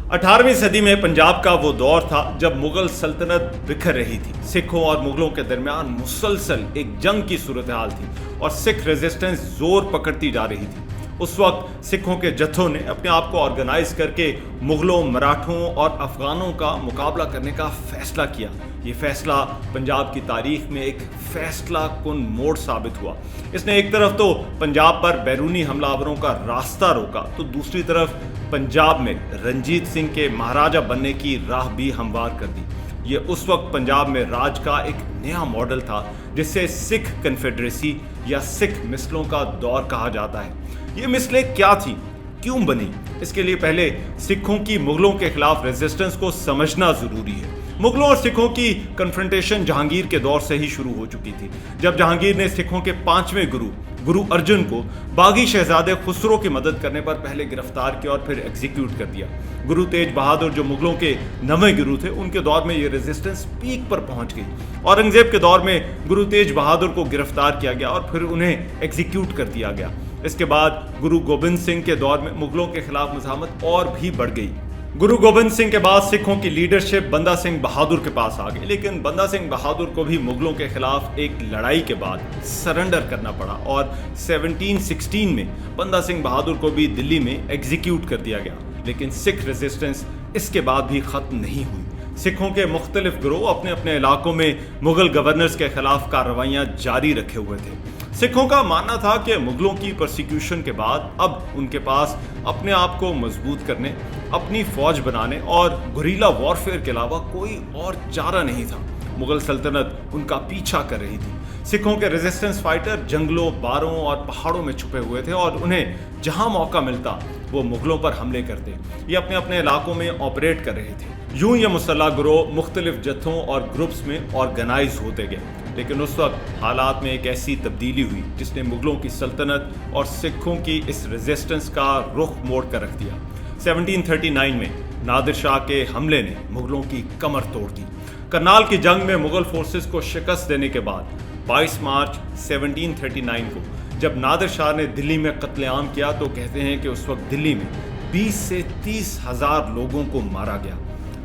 18वीं सदी में पंजाब का वो दौर था जब मुगल सल्तनत बिखर रही थी। सिखों और मुगलों के दरमियान मुसलसल एक जंग की सूरत हाल थी और सिख रेजिस्टेंस जोर पकड़ती जा रही थी। उस वक्त सिखों के जत्थों ने अपने आप को ऑर्गेनाइज करके मुगलों, मराठों और अफगानों का मुकाबला करने का फैसला किया। ये फैसला पंजाब की तारीख में एक फैसला कुन मोड़ साबित हुआ। इसने एक तरफ तो पंजाब पर बैरूनी हमलावरों का रास्ता रोका, तो दूसरी तरफ पंजाब में रंजीत सिंह के महाराजा बनने की राह भी हमवार कर दी। ये उस वक्त पंजाब में राज का एक नया मॉडल था जिसे सिख कन्फेडरेसी या सिख मिसलों का दौर कहा जाता है। ये मिसलें क्या थी, क्यों बनी? इसके लिए पहले सिखों की मुगलों के खिलाफ रेजिस्टेंस को समझना जरूरी है। मुगलों और सिखों की कन्फ्रंटेशन जहांगीर के दौर से ही शुरू हो चुकी थी, जब जहांगीर ने सिखों के 5वें गुरु अर्जुन को बागी शहजादे खुसरो की मदद करने पर पहले गिरफ्तार किया और फिर एग्जीक्यूट कर दिया। गुरु तेज बहादुर जो मुगलों के 9वें गुरु थे, उनके दौर में ये रेजिस्टेंस पीक पर पहुंच गई। औरंगजेब के दौर में गुरु तेज बहादुर को गिरफ्तार किया गया और फिर उन्हें एग्जीक्यूट कर दिया गया। इसके बाद गुरु गोबिंद सिंह के दौर में मुगलों के खिलाफ मज़ाहमत और भी बढ़ गई। गुरु गोबिंद सिंह के बाद सिखों की लीडरशिप बंदा सिंह बहादुर के पास आ गई, लेकिन बंदा सिंह बहादुर को भी मुगलों के खिलाफ एक लड़ाई के बाद सरेंडर करना पड़ा और 1716 में बंदा सिंह बहादुर को भी दिल्ली में एग्जीक्यूट कर दिया गया। लेकिन सिख रेजिस्टेंस इसके बाद भी खत्म नहीं हुई। सिखों के मुख्तलिफ गिरोह अपने अपने इलाकों में मुगल गवर्नर्स के खिलाफ कार्रवाइयां जारी रखे हुए थे। सिखों का मानना था कि मुगलों की परसिक्यूशन के बाद अब उनके पास अपने आप को मजबूत करने, अपनी फौज बनाने और गुरीला वॉरफेयर के अलावा कोई और चारा नहीं था। मुगल सल्तनत उनका पीछा कर रही थी। सिखों के रेजिस्टेंस फाइटर जंगलों, बारों और पहाड़ों में छुपे हुए थे और उन्हें जहां मौका मिलता वो मुगलों पर हमले करते। ये अपने अपने इलाकों में ऑपरेट कर रहे थे। यूं ये मुसल्लह गिरोह मुख्तलिफ जत्थों और ग्रुप्स में ऑर्गेनाइज होते गए। लेकिन उस वक्त हालात में एक ऐसी तब्दीली हुई जिसने मुगलों की सल्तनत और सिखों की इस रेजिस्टेंस का रुख मोड़ कर रख दिया। 1739 में नादिर शाह के हमले ने मुगलों की कमर तोड़ दी। करनाल की जंग में मुगल फोर्सेस को शिकस्त देने के बाद 22 मार्च 1739 को जब नादिर शाह ने दिल्ली में कत्लेआम किया, तो कहते हैं कि उस वक्त दिल्ली में 20 से 30 हजार लोगों को मारा गया।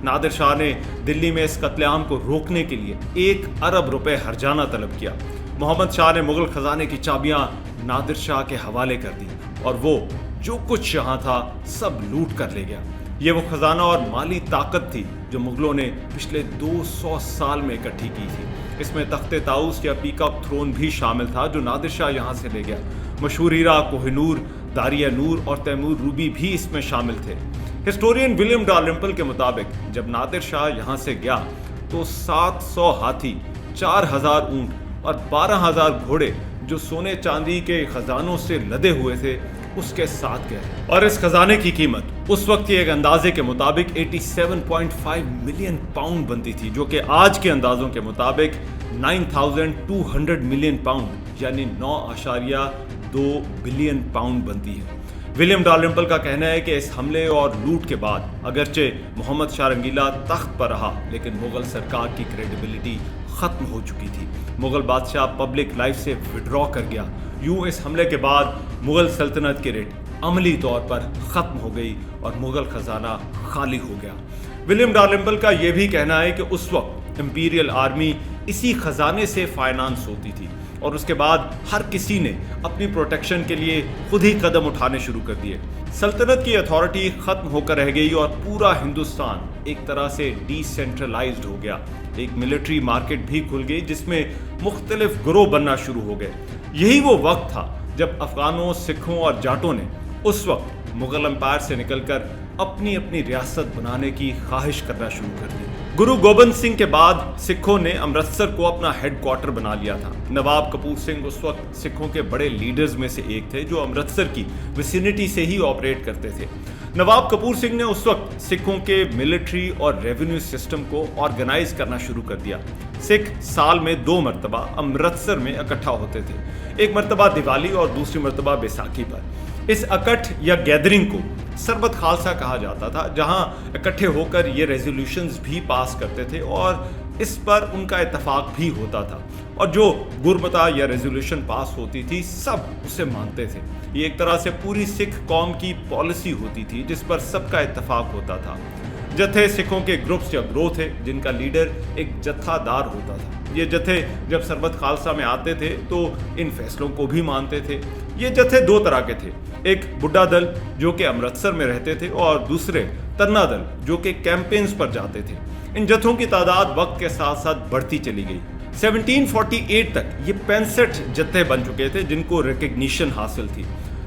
नादिर शाह ने दिल्ली में इस कत्लेआम को रोकने के लिए 1 अरब रुपए हर्जाना तलब किया। मोहम्मद शाह ने मुगल खजाने की चाबियां नादिर शाह के हवाले कर दी और वो जो कुछ यहाँ था सब लूट कर ले गया। ये वो खजाना और माली ताकत थी जो मुगलों ने पिछले 200 साल में इकट्ठी की थी। इसमें तख्ते ताऊस या पीकॉक थ्रोन भी शामिल था जो नादिर शाह यहाँ से ले गया। मशहूर हीरा कोहिनूर, दारिया नूर और तैमूर रूबी भी इसमें शामिल थे। हिस्टोरियन विलियम डालरिम्पल के मुताबिक जब नादिर शाह यहाँ से गया तो 700 हाथी, 4000 ऊंट और 12000 घोड़े जो सोने चांदी के खजानों से लदे हुए थे उसके साथ गए। और इस खजाने की कीमत उस वक्त के एक अंदाजे के मुताबिक 87.5 मिलियन पाउंड बनती थी, जो कि आज के अंदाजों के मुताबिक 9200 मिलियन पाउंड यानी 9.2 बिलियन पाउंड बनती है। विलियम डालरिम्पल का कहना है कि इस हमले और लूट के बाद अगरचे मोहम्मद शाह रंगीला तख्त पर रहा, लेकिन मुगल सरकार की क्रेडिबिलिटी खत्म हो चुकी थी। मुगल बादशाह पब्लिक लाइफ से विड्रॉ कर गया। यूं इस हमले के बाद मुगल सल्तनत की रेट अमली तौर पर खत्म हो गई और मुगल खजाना खाली हो गया। विलियम डालरिम्पल का यह भी कहना है कि उस वक्त इंपीरियल आर्मी इसी खजाने से फाइनेंस होती थी और उसके बाद हर किसी ने अपनी प्रोटेक्शन के लिए खुद ही कदम उठाने शुरू कर दिए। सल्तनत की अथॉरिटी खत्म होकर रह गई और पूरा हिंदुस्तान एक तरह से डिसेंट्रलाइज्ड हो गया। एक मिलिट्री मार्केट भी खुल गई जिसमें मुख्तलिफ गिरोह बनना शुरू हो गए। यही वो वक्त था जब अफगानों, सिखों और जाटों ने उस वक्त मुगल एम्पायर से निकलकर अपनी अपनी रियासत बनाने की ख्वाहिश करना शुरू कर दी। गुरु गोबिंद सिंह के बाद सिखों ने अमृतसर को अपना हेडक्वार्टर बना लिया था। नवाब कपूर सिंह उस वक्त सिखों के बड़े लीडर्स में से एक थे जो अमृतसर की विसिनिटी से ही ऑपरेट करते थे। नवाब कपूर सिंह ने उस वक्त सिखों के मिलिट्री और रेवेन्यू सिस्टम को ऑर्गेनाइज करना शुरू कर दिया। सिख साल में 2 मरतबा अमृतसर में इकट्ठा होते थे, एक मरतबा दिवाली और दूसरी मरतबा बैसाखी पर। इस इकट्ठ या गैदरिंग को सरबत खालसा कहा जाता था, जहां इकट्ठे होकर ये रेजोल्यूशंस भी पास करते थे और इस पर उनका इत्तेफाक भी होता था और जो गुरबता या रेजोल्यूशन पास होती थी सब उसे मानते थे। ये एक तरह से पूरी सिख कौम की पॉलिसी होती थी जिस पर सबका इत्तेफाक होता था। जत्थे सिखों के ग्रुप्स या ग्रोह थे जिनका लीडर एक जत्थादार होता था। ये जत्थे जब सरबत खालसा में आते थे तो इन फैसलों को भी मानते थे। ये जत्थे दो तरह के थे, एक बुड्ढा दल जो कि अमृतसर में रहते थे और दूसरे तन्ना दल जो कि कैंपेन्स पर जाते थे। इन जत्थों की तादाद वक्त के साथ साथ बढ़ती चली गई। 1748 तक ये 65 जत्थे बन चुके थे जिनको रिकग्निशन हासिल थी।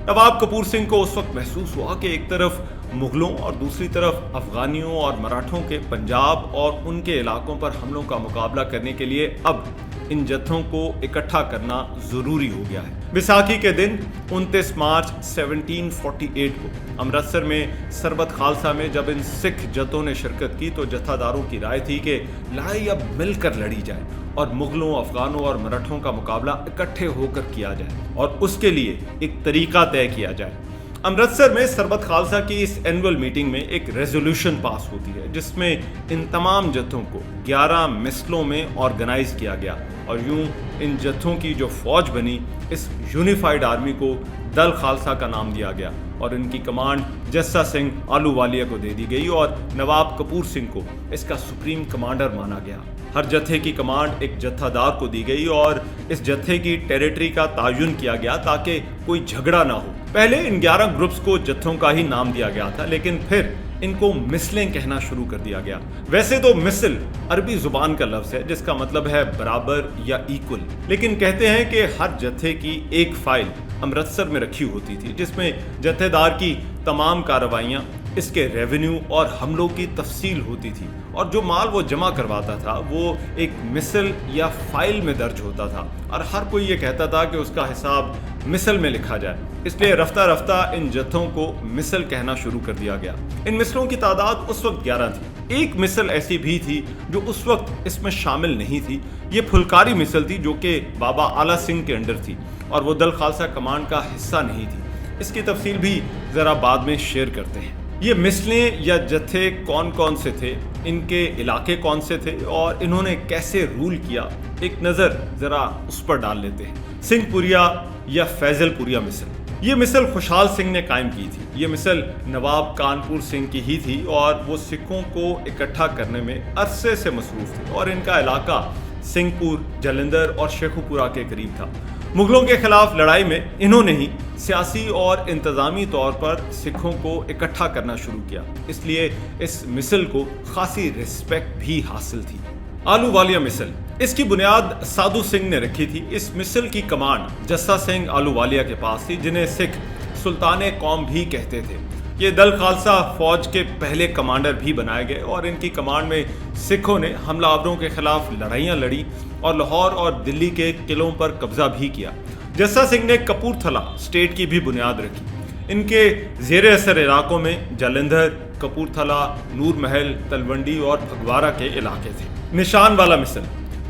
नवाब कपूर सिंह को उस वक्त महसूस हुआ कि एक तरफ मुगलों और दूसरी तरफ अफगानियों और मराठों के पंजाब और उनके इलाकों पर हमलों का मुकाबला करने के लिए अब इन जत्थों को इकट्ठा करना जरूरी हो गया है। बैसाखी के दिन 29 मार्च 1748 को अमृतसर में सरबत खालसा में जब इन सिख जत्थों ने शिरकत की तो जत्थादारों की राय थी कि लड़ाई अब मिलकर लड़ी जाए और मुगलों, अफगानों और मराठों का मुकाबला इकट्ठे होकर किया जाए और उसके लिए एक तरीका तय किया जाए। अमृतसर में सरबत खालसा की इस एनुअल मीटिंग में एक रेजोल्यूशन पास होती है जिसमें इन तमाम जत्थों को 11 मिसलों में ऑर्गेनाइज किया गया और यूं इन जत्थों की जो फौज बनी इस यूनिफाइड आर्मी को दल खालसा का नाम दिया गया और इनकी कमांड जस्सा सिंह आलूवालिया को दे दी गई और नवाब कपूर सिंह को इसका सुप्रीम कमांडर माना गया। हर जत्थे की कमांड एक जत्थादार को दी गई और इस जत्थे की टेरिटरी का तायुन किया गया ताकि कोई झगड़ा ना हो। पहले इन 11 ग्रुप्स को जत्थों का ही नाम दिया गया था लेकिन फिर इनको मिसलें कहना शुरू कर दिया गया। वैसे तो मिसल अरबी जुबान का लफ्ज है जिसका मतलब है बराबर या इक्वल, लेकिन कहते हैं कि हर जत्थे की एक फाइल अमृतसर में रखी होती थी जिसमें जत्थेदार की तमाम कार्रवाइयां, इसके रेवेन्यू और हमलों की तफसील होती थी और जो माल वो जमा करवाता था वो एक मिसल या फाइल में दर्ज होता था और हर कोई ये कहता था कि उसका हिसाब मिसल में लिखा जाए। इसलिए रफ्ता रफ्ता इन जत्थों को मिसल कहना शुरू कर दिया गया। इन मिसलों की तादाद उस वक्त 11 थी। एक मिसल ऐसी भी थी जो उस वक्त इसमें शामिल नहीं थी। ये फुलकारी मिसल थी जो कि बाबा आला सिंह के अंडर थी और वो दल खालसा कमांड का हिस्सा नहीं थी। इसकी तफसील भी जरा बाद में शेयर करते हैं। ये मिसलें या जत्थे कौन कौन से थे, इनके इलाके कौन से थे और इन्होंने कैसे रूल किया, एक नज़र ज़रा उस पर डाल लेते हैं। सिंहपुरिया या फैजलपुरिया मिसल, ये मिसल खुशहाल सिंह ने कायम की थी। ये मिसल नवाब कानपुर सिंह की ही थी और वो सिखों को इकट्ठा करने में अरसे से मसरूफ़ थे और इनका इलाका सिंहपुर, जालंधर और शेखुपुरा के करीब था। मुगलों के खिलाफ लड़ाई में इन्होंने ही सियासी और इंतज़ामी तौर पर सिखों को इकट्ठा करना शुरू किया, इसलिए इस मिसल को खासी रिस्पेक्ट भी हासिल थी। आलूवालिया मिसल, इसकी बुनियाद साधु सिंह ने रखी थी। इस मिसल की कमांड जस्सा सिंह आलूवालिया के पास थी जिन्हें सिख सुल्तान कौम भी कहते थे। ये दल खालसा फौज के पहले कमांडर भी बनाए गए और इनकी कमांड में सिखों ने हमलावरों के खिलाफ लड़ाइयाँ लड़ी और लाहौर और दिल्ली के किलों पर कब्जा भी किया। जस्सा सिंह ने कपूरथला स्टेट की भी बुनियाद रखी। इनके ज़ेर असर इलाकों में जालंधर, कपूरथला, नूर महल, तलवंडी और फगवारा के इलाके थे। निशान वाला मिसल,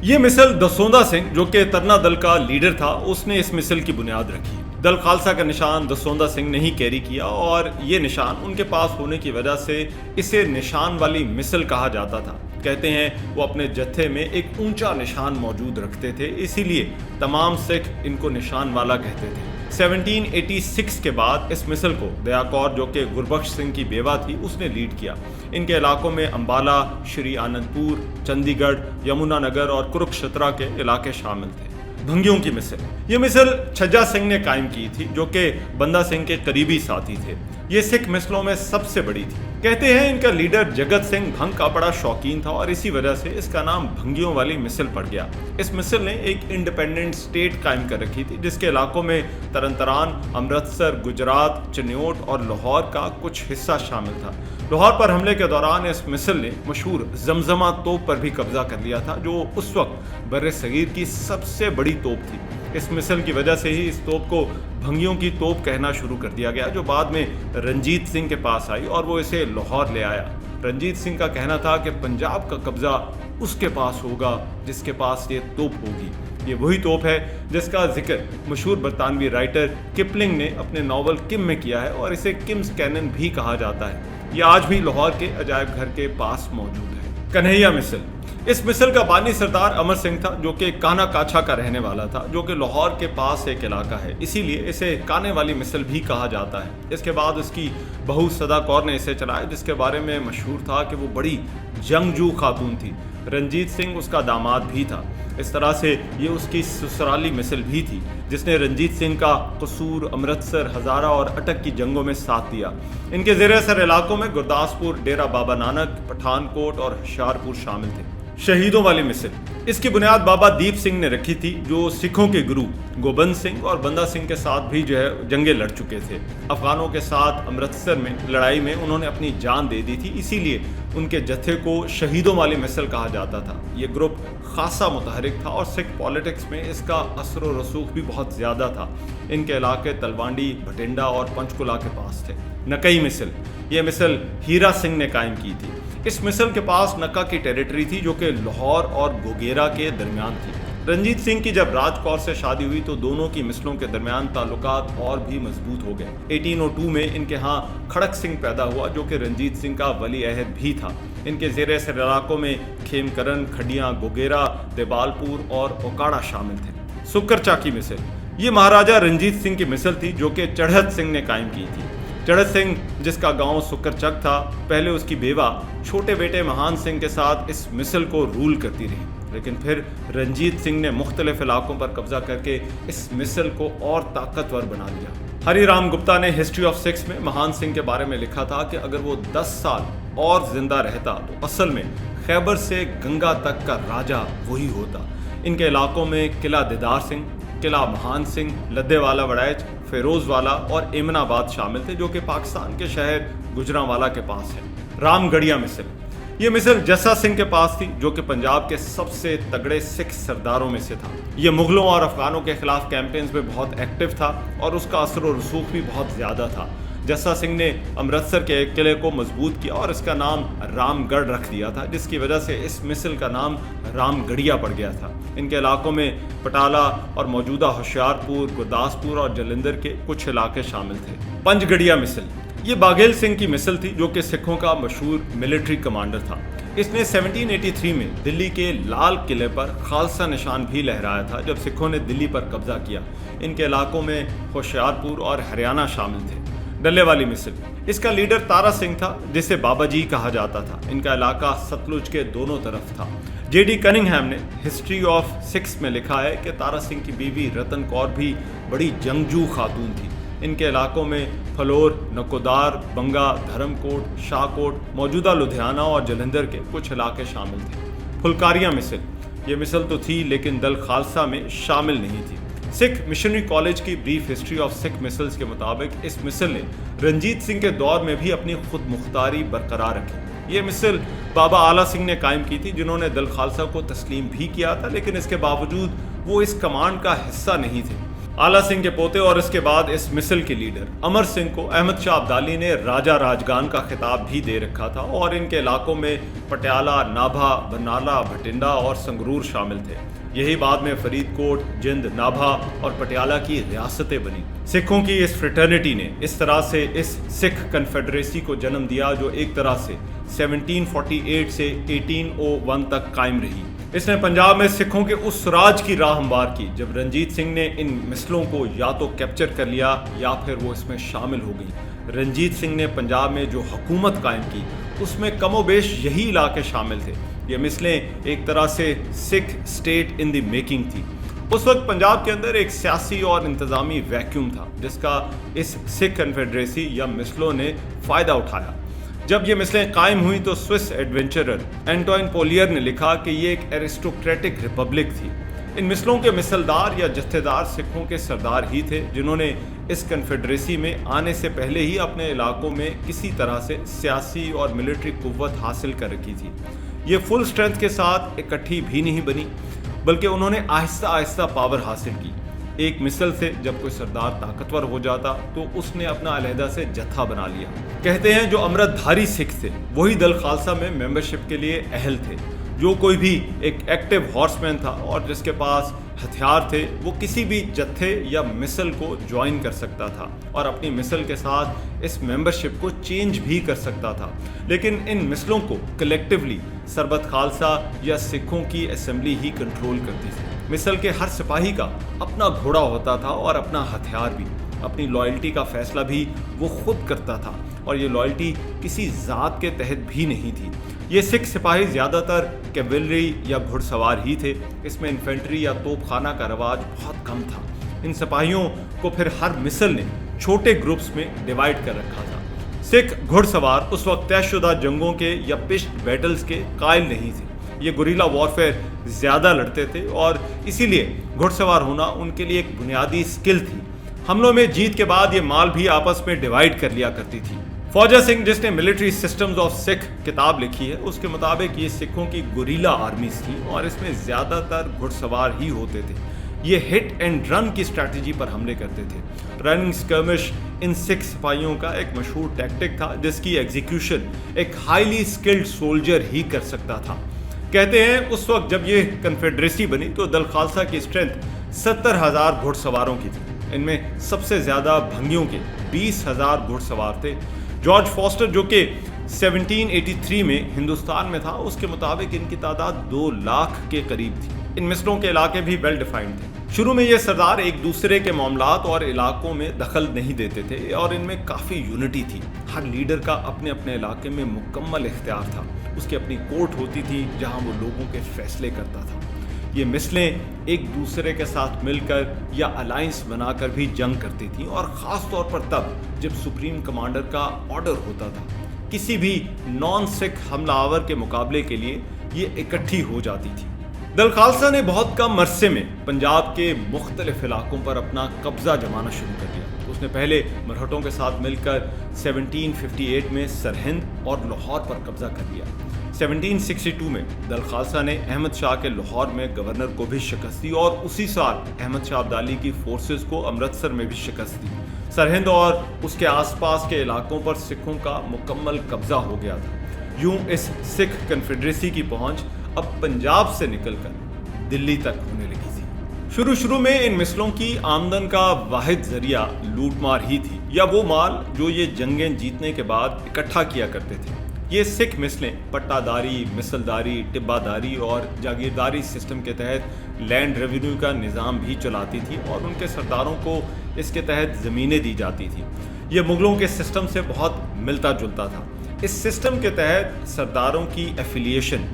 ये मिसल दसौंदा सिंह जो कि तरना दल का लीडर था उसने इस मिसल की बुनियाद रखी। दल खालसा का निशान दसौंदा सिंह ने ही कैरी किया और ये निशान उनके पास होने की वजह से इसे निशान वाली मिसल कहा जाता था। कहते हैं वो अपने जत्थे में एक ऊंचा निशान मौजूद रखते थे, इसीलिए तमाम सिख इनको निशान वाला कहते थे। 1786 के बाद इस मिसल को दया कौर जो कि गुरबख्श सिंह की बेवा थी उसने लीड किया। इनके इलाकों में अंबाला, श्री आनंदपुर, चंडीगढ़, यमुनानगर और कुरुक्षेत्र के इलाके शामिल थे। भंगियों की मिसल, ये मिसल छज्जा सिंह ने कायम की थी जो कि बंदा सिंह के करीबी साथी थे। ये सिख मिसलों में सबसे बड़ी थी। कहते हैं इनका लीडर जगत सिंह भंग का बड़ा शौकीन था और इसी वजह से इसका नाम भंगियों वाली मिसल पड़ गया। इस मिसल ने एक इंडिपेंडेंट स्टेट कायम कर रखी थी जिसके इलाकों में तरनतारन, अमृतसर, गुजरात, चिन्योट और लाहौर का कुछ हिस्सा शामिल था। लाहौर पर हमले के दौरान इस मिसल ने मशहूर जमजमा तोप पर भी कब्जा कर लिया था जो उस वक्त बर्रे सगीर की सबसे बड़ी तोप थी। इस मिसल की वजह से ही इस तोप को भंगियों की तोप कहना शुरू कर दिया गया जो बाद में रंजीत सिंह के पास आई और वो इसे लाहौर ले आया। रंजीत सिंह का कहना था कि पंजाब का कब्जा उसके पास होगा जिसके पास ये तोप होगी। ये वही तोप है जिसका जिक्र मशहूर बरतानवी राइटर किपलिंग ने अपने नावल किम में किया है और इसे किम्स कैनन भी कहा जाता है। ये आज भी लाहौर के अजायब घर के पास मौजूद है। कन्हैया मिसल, اس مسل کا بانی سردار امر سنگھ تھا، جو کہ کانا کاچھا کا رہنے والا تھا، جو کہ لاہور کے پاس ایک علاقہ ہے، اسی لیے اسے کانے والی مسل بھی کہا جاتا ہے۔ اس کے بعد اس کی بہو سدا کور نے اسے چلایا، جس کے بارے میں مشہور تھا کہ وہ بڑی جنگجو خاتون تھی۔ رنجیت سنگھ اس کا داماد بھی تھا۔ اس طرح سے یہ اس کی سسرالی مسل بھی تھی، جس نے رنجیت سنگھ کا قصور، امرتسر، ہزارہ اور اٹک کی جنگوں میں ساتھ دیا۔ ان کے زیر اثر علاقوں میں گرداسپور، ڈیرہ بابا نانک، پٹھان کوٹ اور ہوشیارپور شامل تھے۔ شہیدوں والی مسل، اس کی بنیاد بابا دیپ سنگھ نے رکھی تھی، جو سکھوں کے گرو گوبند سنگھ اور بندہ سنگھ کے ساتھ بھی جنگیں لڑ چکے تھے۔ افغانوں کے ساتھ امرتسر میں لڑائی میں انہوں نے اپنی جان دے دی تھی، اسی لیے ان کے جتھے کو شہیدوں والی مسل کہا جاتا تھا۔ یہ گروپ خاصا متحرک تھا اور سکھ پالیٹکس میں اس کا اثر و رسوخ بھی بہت زیادہ تھا۔ ان کے علاقے تلوانڈی، بھٹنڈا اور پنچکولہ کے پاس تھے۔ نکئی مسل، یہ مسل ہیرا سنگھ نے قائم کی تھی۔ اس مسل کے پاس نکا کی ٹیریٹری تھی، جو کہ لاہور اور گوگیرا کے درمیان تھی۔ رنجیت سنگھ کی جب راج کور سے شادی ہوئی تو دونوں کی مسلوں کے درمیان تعلقات اور بھی مضبوط ہو گئے۔ 1802 میں ان کے ہاں کھڑک سنگھ پیدا ہوا، جو کہ رنجیت سنگھ کا ولی عہد بھی تھا۔ ان کے زیر اثر علاقوں میں کھیم کرن، کھڈیاں، گوگیرا، دیبال پور اور اوکاڑا شامل تھے۔ سکر چاکی مسل، یہ مہاراجہ رنجیت سنگھ کی مسل تھی، جو کہ چڑھت سنگھ نے قائم کی تھی۔ چڑھت سنگھ، جس کا گاؤں سکر چک تھا، پہلے اس کی بیوہ چھوٹے بیٹے مہان سنگھ کے ساتھ اس مسل کو رول کرتی رہی، لیکن پھر رنجیت سنگھ نے مختلف علاقوں پر قبضہ کر کے اس مسل کو اور طاقتور بنا لیا۔ ہری رام گپتا نے ہسٹری آف سکس میں مہان سنگھ کے بارے میں لکھا تھا کہ اگر وہ 10 سال اور زندہ رہتا تو اصل میں خیبر سے گنگا تک کا راجہ وہی ہوتا۔ ان کے علاقوں میں قلعہ دیدار سنگھ، قلعہ مہان سنگھ، لدے والا وڑائچ، فیروز والا اور ایمن آباد شامل تھے، جو کہ پاکستان کے شہر گجرانوالا کے پاس ہے۔ رام گڑھیا مسل، یہ مسل جسا سنگھ کے پاس تھی، جو کہ پنجاب کے سب سے تگڑے سکھ سرداروں میں سے تھا۔ یہ مغلوں اور افغانوں کے خلاف کیمپینز میں بہت ایکٹیو تھا اور اس کا اثر و رسوخ بھی بہت زیادہ تھا۔ جسا سنگھ نے امرتسر کے ایک قلعے کو مضبوط کیا اور اس کا نام رام گڑھ رکھ دیا تھا، جس کی وجہ سے اس مسل کا نام رام گڑھیا پڑ گیا تھا۔ ان کے علاقوں میں پٹالہ اور موجودہ ہوشیارپور، گرداسپور اور جلندھر کے کچھ علاقے شامل تھے۔ پنج گڑھیا مسل، یہ باگھیل سنگھ کی مسل تھی، جو کہ سکھوں کا مشہور ملٹری کمانڈر تھا۔ اس نے 1783 میں دلی کے لال قلعے پر خالصہ نشان بھی لہرایا تھا، جب سکھوں نے دلی پر قبضہ کیا۔ ان کے علاقوں میں ہوشیارپور اور ہریانہ شامل تھے۔ ڈلے والی مسل، اس کا لیڈر تارا سنگھ تھا، جسے بابا جی کہا جاتا تھا۔ ان کا علاقہ ستلج کے دونوں طرف تھا۔ جے ڈی کننگہیم نے ہسٹری آف سکس میں لکھا ہے کہ تارا سنگھ کی بیوی رتن کور بھی بڑی جنگجو خاتون تھی۔ ان کے علاقوں میں پھلور، نکودار، بنگا، دھرم کوٹ، شاہ کوٹ، موجودہ لدھیانہ اور جلندھر کے کچھ علاقے شامل تھے۔ پھلکاریاں مسل، یہ مسل تو تھی لیکن دل خالصہ میں شامل نہیں تھی۔ سکھ مشنری کالج کی brief history of Sikh misls کے مطابق اس مسل نے رنجیت سنگھ کے دور میں بھی اپنی خود مختاری برقرار رکھی۔ یہ مسل بابا آلہ سنگھ نے قائم کی تھی، جنہوں نے دل خالصہ کو تسلیم بھی کیا تھا، لیکن اس کے باوجود وہ اس کمانڈ کا حصہ نہیں تھے۔ آلہ سنگھ کے پوتے اور اس کے بعد اس مسل کے لیڈر امر سنگھ کو احمد شاہ ابدالی نے راجہ راجگان کا خطاب بھی دے رکھا تھا، اور ان کے علاقوں میں پٹیالہ، نابھا، برنالہ، بھٹنڈا اور سنگرور شامل تھے۔ یہی بعد میں فرید کوٹ، جند، نابھا اور پٹیالہ کی ریاستیں بنی۔ سکھوں کی اس فریٹرنیٹی نے اس طرح سے اس سکھ کنفیڈریسی کو جنم دیا، جو ایک طرح سے 1748 سے 1801 تک قائم رہی۔ اس نے پنجاب میں سکھوں کے اس راج کی راہ ہموار کی جب رنجیت سنگھ نے ان مسلوں کو یا تو کیپچر کر لیا یا پھر وہ اس میں شامل ہو گئی۔ رنجیت سنگھ نے پنجاب میں جو حکومت قائم کی اس میں کم و بیش یہی علاقے شامل تھے۔ یہ مسلیں ایک طرح سے سکھ اسٹیٹ ان دی میکنگ تھی۔ اس وقت پنجاب کے اندر ایک سیاسی اور انتظامی ویکیوم تھا، جس کا اس سکھ کنفیڈریسی یا مسلوں نے فائدہ اٹھایا۔ جب یہ مسلیں قائم ہوئیں تو سوئس ایڈونچرر اینٹوائن پولیر نے لکھا کہ یہ ایک ایرسٹوکریٹک ریپبلک تھی۔ ان مسلوں کے مسلدار یا جتھے دار سکھوں کے سردار ہی تھے، جنہوں نے اس کنفیڈریسی میں آنے سے پہلے ہی اپنے علاقوں میں کسی طرح سے سیاسی اور ملٹری قوت حاصل کر رکھی تھی۔ یہ فل اسٹرینتھ کے ساتھ اکٹھی بھی نہیں بنی، بلکہ انہوں نے آہستہ آہستہ پاور حاصل کی۔ ایک مثل سے جب کوئی سردار طاقتور ہو جاتا تو اس نے اپنا علیحدہ سے جتھا بنا لیا۔ کہتے ہیں جو امرت دھاری سکھ تھے وہی دل خالصہ میں ممبرشپ کے لیے اہل تھے۔ जो कोई भी एक एक्टिव हॉर्समैन था और जिसके पास हथियार थे वो किसी भी जत्थे या मिसल को ज्वाइन कर सकता था और अपनी मिसल के साथ इस मेंबरशिप को चेंज भी कर सकता था। लेकिन इन मिसलों को कलेक्टिवली सरबत खालसा या सिखों की असेंबली ही कंट्रोल करती थी। मिसल के हर सिपाही का अपना घोड़ा होता था और अपना हथियार भी। अपनी लॉयल्टी का फैसला भी वो खुद करता था और ये लॉयल्टी किसी ज़ात के तहत भी नहीं थी। ये सिख सिपाही ज़्यादातर कैवलरी या घुड़सवार ही थे। इसमें इन्फेंट्री या तोपखाना का रवाज बहुत कम था। इन सिपाहियों को फिर हर मिसल ने छोटे ग्रुप्स में डिवाइड कर रखा था। सिख घुड़सवार उस वक्त तयशुदा जंगों के या पिस्ट बैटल्स के कायल नहीं थे। ये गुरिल्ला वॉरफेयर ज़्यादा लड़ते थे और इसीलिए घुड़सवार होना उनके लिए एक बुनियादी स्किल थी। हमलों में जीत के बाद ये माल भी आपस में डिवाइड कर लिया करती थी। फौजा सिंह जिसने मिलिट्री सिस्टम्स ऑफ सिख किताब लिखी है उसके मुताबिक ये सिखों की गुरिल्ला आर्मीज थी और इसमें ज़्यादातर घुड़सवार ही होते थे। ये हिट एंड रन की स्ट्रैटेजी पर हमले करते थे। रनिंग स्कर्मिश इन सिख सिपाहियों का एक मशहूर टैक्टिक था जिसकी एग्जीक्यूशन एक हाईली स्किल्ड सोल्जर ही कर सकता था। कहते हैं उस वक्त जब ये कन्फेडरेसी बनी तो दल खालसा की स्ट्रेंथ 70,000 घुड़सवारों की थी। इनमें सबसे ज़्यादा भंगियों के 20,000 घुड़सवार थे। जॉर्ज फॉस्टर जो कि 1783 में हिंदुस्तान में था उसके मुताबिक इनकी तादाद 2 लाख के करीब थी। इन मिसलों के इलाके भी वेल डिफाइंड थे। शुरू में ये सरदार एक दूसरे के मामलात और इलाकों में दखल नहीं देते थे और इनमें काफ़ी यूनिटी थी। हर लीडर का अपने अपने इलाके में मुकम्मल इख्तियार था। उसकी अपनी कोर्ट होती थी जहाँ वो लोगों के फैसले करता था। ये मिसलें एक दूसरे के साथ मिलकर या अलायंस बनाकर भी जंग करती थी और ख़ास तौर पर तब जब सुप्रीम कमांडर का ऑर्डर होता था। किसी भी नॉन सिख हमलावर के मुकाबले के लिए ये इकट्ठी हो जाती थी। दल खालसा ने बहुत कम अरसे में पंजाब के मुख्तलिफ इलाकों पर अपना कब्जा जमाना शुरू कर दिया। उसने पहले मरहटों के साथ मिलकर 1758 में सरहिंद और लाहौर पर कब्जा कर लिया। 1762 में दल खालसा ने अहमद शाह के लाहौर में गवर्नर को भी शिकस्त दी और उसी साल अहमद शाह अब्दाली की फोर्सेस को अमृतसर में भी शिकस्त दी। सरहिंद और उसके आसपास के इलाकों पर सिखों का मुकम्मल कब्जा हो गया था। यूं इस सिख कन्फेडरेसी की पहुंच अब पंजाब से निकलकर दिल्ली तक होने लगी थी। शुरू में इन मिसलों की आमदन का वाहिद जरिया लूटमार ही थी या वो माल जो ये जंगें जीतने के बाद इकट्ठा किया करते थे। ये सिख मिसलें पट्टादारी, मिसलदारी, टिब्बादारी और जागीरदारी सिस्टम के तहत लैंड रेवेन्यू का निज़ाम भी चलाती थी और उनके सरदारों को इसके तहत ज़मीनें दी जाती थी। ये मुग़लों के सिस्टम से बहुत मिलता जुलता था। इस सिस्टम के तहत सरदारों की एफिलिएशन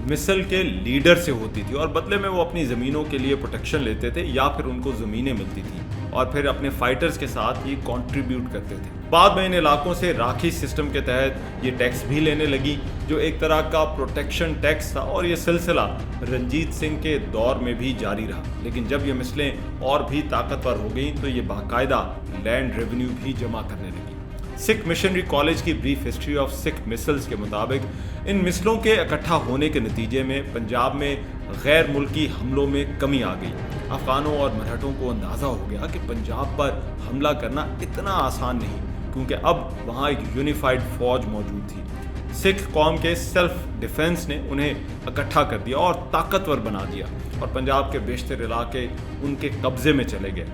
मिसल के लीडर से होती थी और बदले में वो अपनी ज़मीनों के लिए प्रोटेक्शन लेते थे या फिर उनको ज़मीनें मिलती थी और फिर अपने फाइटर्स के साथ ये कंट्रीब्यूट करते थे। बाद में इन इलाकों से राखी सिस्टम के तहत ये टैक्स भी लेने लगी जो एक तरह का प्रोटेक्शन टैक्स था और ये सिलसिला रंजीत सिंह के दौर में भी जारी रहा। लेकिन जब ये मिसलें और भी ताकतवर हो गई तो ये बाकायदा लैंड रेवेन्यू भी जमा करने लगी। सिख मिशनरी कॉलेज की brief history of Sikh micelles के मुताबिक इन मिसलों के इकट्ठा होने के नतीजे में पंजाब में गैर मुल्की हमलों में कमी आ गई। अफगानों और मराठों को अंदाज़ा हो गया कि पंजाब पर हमला करना इतना आसान नहीं क्योंकि अब वहाँ एक यूनिफाइड फौज मौजूद थी। सिख कौम के सेल्फ डिफेंस ने उन्हें इकट्ठा कर दिया और ताकतवर बना दिया और पंजाब के बेशतर इलाके उनके कब्जे में चले गए।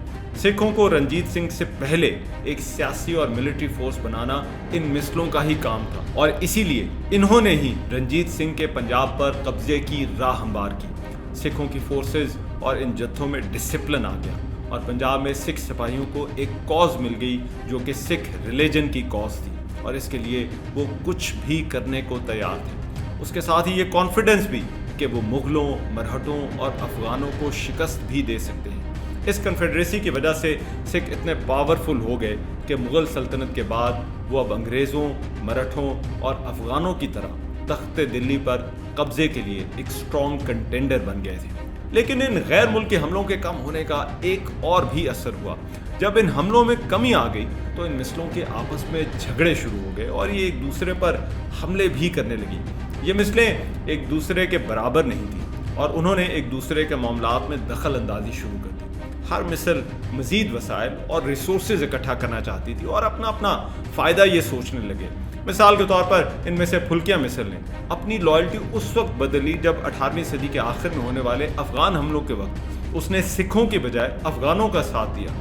सिखों को रंजीत सिंह से पहले एक सियासी और मिलिट्री फोर्स बनाना इन मिसलों का ही काम था और इसीलिए इन्होंने ही रंजीत सिंह के पंजाब पर कब्जे की राह हमवार की। सिखों की फोर्सेस और इन जत्थों में डिसिप्लिन आ गया और पंजाब में सिख सिपाहियों को एक कॉज मिल गई जो कि सिख रिलीजन की कॉज थी और इसके लिए वो कुछ भी करने को तैयार थे। उसके साथ ही ये कॉन्फिडेंस भी कि वो मुग़लों, मरहटों और अफ़गानों को शिकस्त भी दे सकते हैं। इस कन्फेडरेसी की वजह से सिख इतने पावरफुल हो गए कि मुग़ल सल्तनत के बाद वो अब अंग्रेज़ों, मराठों और अफ़गानों की तरह तख्ते दिल्ली पर कब्ज़े के लिए एक स्ट्रॉन्ग कंटेंडर बन गए थे। लेकिन इन गैर मुल्की हमलों के कम होने का एक और भी असर हुआ। जब इन हमलों में कमी आ गई तो इन मिसलों के आपस में झगड़े शुरू हो गए और ये एक दूसरे पर हमले भी करने लगी। ये मिसलें एक दूसरे के बराबर नहीं थी और उन्होंने एक दूसरे के मामलात में दखल अंदाजी शुरू कर दी। हर मिसल मज़ीद वसाइल और रिसोर्सेज इकट्ठा करना चाहती थी और अपना अपना फ़ायदा ये सोचने लगे। مثال کے طور پر ان میں سے پھلکیا مصر نے اپنی لائلٹی اس وقت بدلی جب 18ویں صدی کے آخر میں ہونے والے افغان حملوں کے وقت اس نے سکھوں کی بجائے افغانوں کا ساتھ دیا۔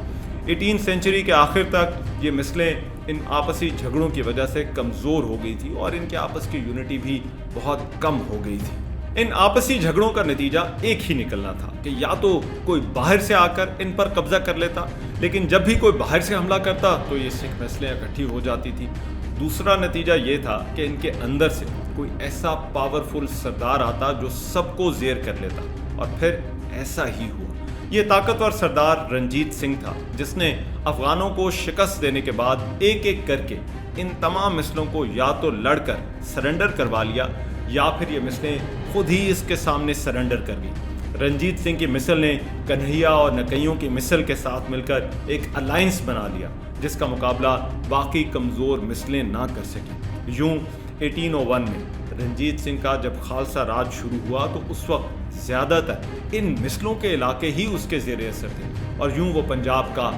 18 سینچری کے آخر تک یہ مثلیں ان آپسی جھگڑوں کی وجہ سے کمزور ہو گئی تھی اور ان کے آپس کی یونٹی بھی بہت کم ہو گئی تھی۔ ان آپسی جھگڑوں کا نتیجہ ایک ہی نکلنا تھا کہ یا تو کوئی باہر سے آ کر ان پر قبضہ کر لیتا، لیکن جب بھی کوئی باہر سے حملہ کرتا تو یہ سکھ نسلیں اکٹھی ہو جاتی تھی۔ دوسرا نتیجہ یہ تھا کہ ان کے اندر سے کوئی ایسا پاورفل سردار آتا جو سب کو زیر کر لیتا، اور پھر ایسا ہی ہوا۔ یہ طاقتور سردار رنجیت سنگھ تھا جس نے افغانوں کو شکست دینے کے بعد ایک ایک کر کے ان تمام مثلوں کو یا تو لڑ کر سرنڈر کروا لیا یا پھر یہ مثلیں خود ہی اس کے سامنے سرنڈر کر گئی۔ رنجیت سنگھ کی مثل نے کنہیا اور نکئیوں کی مثل کے ساتھ مل کر ایک الائنس بنا لیا جس کا مقابلہ باقی کمزور مثلیں نہ کر سکیں۔ یوں 1801 میں رنجیت سنگھ کا جب خالصہ راج شروع ہوا تو اس وقت زیادہ تر ان مثلوں کے علاقے ہی اس کے زیر اثر تھے، اور یوں وہ پنجاب کا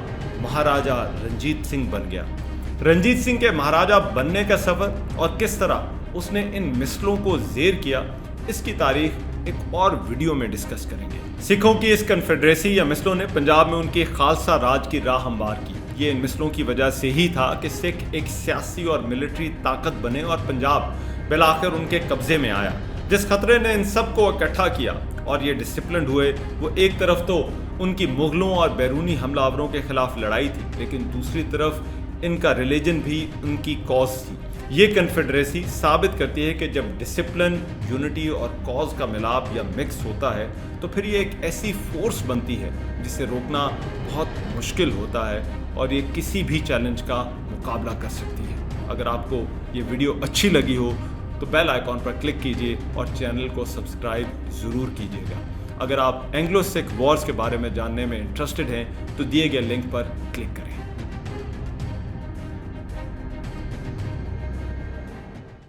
مہاراجہ رنجیت سنگھ بن گیا۔ رنجیت سنگھ کے مہاراجہ بننے کا سفر اور کس طرح اس نے ان مثلوں کو زیر کیا، اس کی تاریخ ایک اور ویڈیو میں ڈسکس کریں گے۔ سکھوں کی اس کنفیڈریسی یا مثلوں نے پنجاب میں ان کی خالصہ راج کی راہ ہموار کی۔ یہ ان مثلوں کی وجہ سے ہی تھا کہ سکھ ایک سیاسی اور ملٹری طاقت بنے اور پنجاب بالآخر ان کے قبضے میں آیا۔ جس خطرے نے ان سب کو اکٹھا کیا اور یہ ڈسپلنڈ ہوئے، وہ ایک طرف تو ان کی مغلوں اور بیرونی حملہ آوروں کے خلاف لڑائی تھی، لیکن دوسری طرف ان کا ریلیجن بھی ان کی کاز تھی۔ یہ کنفیڈریسی ثابت کرتی ہے کہ جب ڈسپلن، یونٹی اور کاز کا ملاپ یا مکس ہوتا ہے تو پھر یہ ایک ایسی فورس بنتی ہے جسے روکنا بہت مشکل ہوتا ہے اور یہ کسی بھی چیلنج کا مقابلہ کر سکتی ہے۔ اگر آپ کو یہ ویڈیو اچھی لگی ہو تو بیل آئیکن پر کلک کیجئے اور چینل کو سبسکرائب ضرور کیجئے گا۔ اگر آپ اینگلو سکھ وارز کے بارے میں جاننے میں انٹرسٹڈ ہیں تو دیے گئے لنک پر کلک کریں۔